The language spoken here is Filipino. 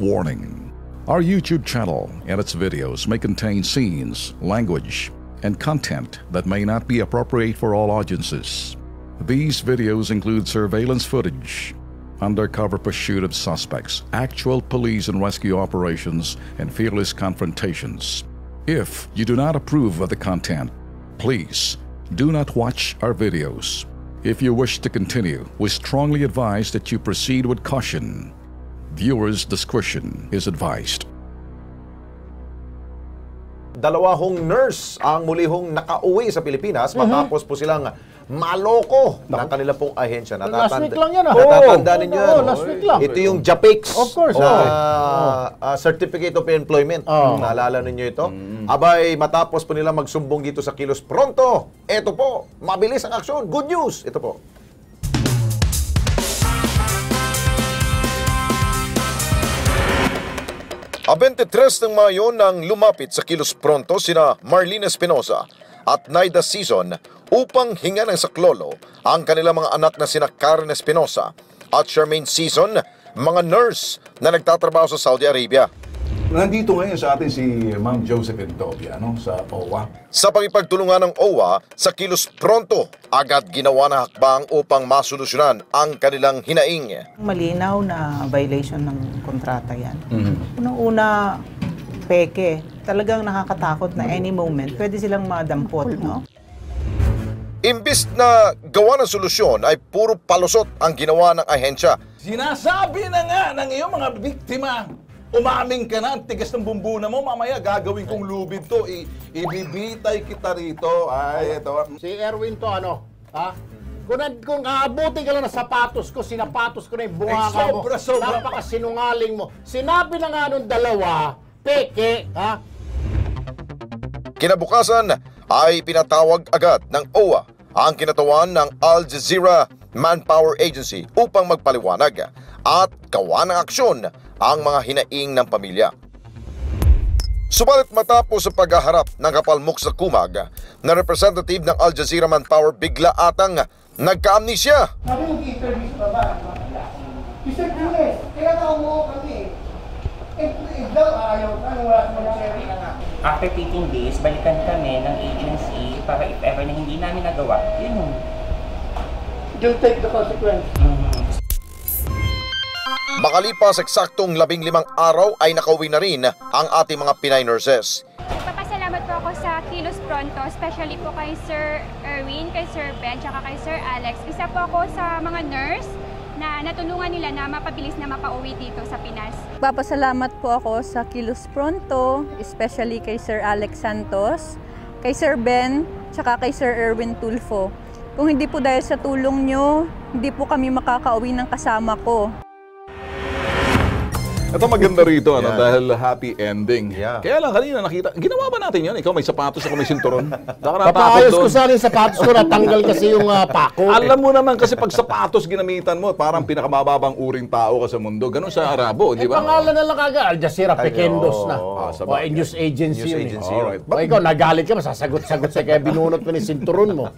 Warning: our YouTube channel and its videos may contain scenes, language, and content that may not be appropriate for all audiences. These videos include surveillance footage, undercover pursuit of suspects, actual police and rescue operations, and fearless confrontations. If you do not approve of the content, please do not watch our videos. If you wish to continue, we strongly advise that you proceed with caution. Viewers' discretion is advised. Dalawa hong nurse ang muli hong nakauwi sa Pilipinas matapos po silang maloko ng kanila pong ahensya. Last week lang yan. Natatandaan ninyo yan. Last week lang. Ito yung JAPEX. Of course. Certificate of Employment. Naalala ninyo ito? Abay, matapos po nila magsumbong dito sa Kilos Pronto. Ito po, mabilis ang aksyon. Good news. Ito po. A 23 ng Mayo nang lumapit sa Kilos Pronto sina Marlene Espinosa at Naida Season upang hinga ng saklolo ang kanilang mga anak na sina Karen Espinosa at Charmaine Season, mga nurse na nagtatrabaho sa Saudi Arabia. Nandito ngayon sa atin si Ma'am Josephine Tobiano sa OWA. Sa pakipagtulungan ng OWA sa Kilos Pronto, agad ginawa na hakbang upang masolusyonan ang kanilang hinaing. Malinaw na violation ng kontrata yan. Unang-una, peke. Talagang nakakatakot na any moment, pwede silang madampot, no? Imbis na gawa ng solusyon ay puro palusot ang ginawa ng ahensya. Sinasabi na nga ng iyong mga biktima, umaming ka na, ang tigas ng bumbuna mo, mamaya gagawin kong lubid to, ibibitay kita rito. Ay, ito. Si Erwin to ano? Ha? Kung aabutin ka lang ng sapatos ko, sinapatos ko na yung bunganga mo. Sobra. Napakasinungaling mo. Sinabi na nga nung dalawa, peke, ha? Kinabukasan ay pinatawag agad ng OWA ang kinatawan ng Al Jazeera Manpower Agency upang magpaliwanag at gawa ng aksyon ang mga hinaing ng pamilya. Subalit matapos sa paghaharap ng kapalmok sa kumag na representative ng Al Jazeera Manpower bigla atang nagka-amnesia. Sabi mag-interview sa baba. Mr. Cruz, kaya na umuo kami. Daw ayaw na, wala sa mga seri na nga. After 15 days, balikan kami ng agency para if ever na hindi namin nagawa, yun. You'll take the consequence. Makalipas eksaktong 15 araw ay nakauwi na rin ang ating mga Pinay nurses. Papasalamat po ako sa Kilos Pronto, especially po kay Sir Erwin, kay Sir Ben, tsaka kay Sir Alex. Isa po ako sa mga nurse na natulungan nila na mapabilis na mapauwi dito sa Pinas. Papasalamat po ako sa Kilos Pronto, especially kay Sir Alex Santos, kay Sir Ben, tsaka kay Sir Erwin Tulfo. Kung hindi po dahil sa tulong nyo, hindi po kami makakauwi ng kasama ko. Ito maganda rito, ano, dahil happy ending. Yeah. Kaya lang kanina nakita, ginawa ba natin yun? Ikaw may sapatos, ako may sinturon. Papaayos ko sana yung sapatos ko, natanggal kasi yung pako. Alam mo naman kasi pag sapatos ginamitan mo, parang pinakamababang uring tao ka sa mundo. Ganon sa Arabo, di ba? Pangalan na lang kagad, Al Jazeera, Pekendos na. sabagay. O, news agency News yun. agency. Alright. Ikaw, nagalit ka, masasagot-sagot sa kaya binunot mo ni sinturon mo.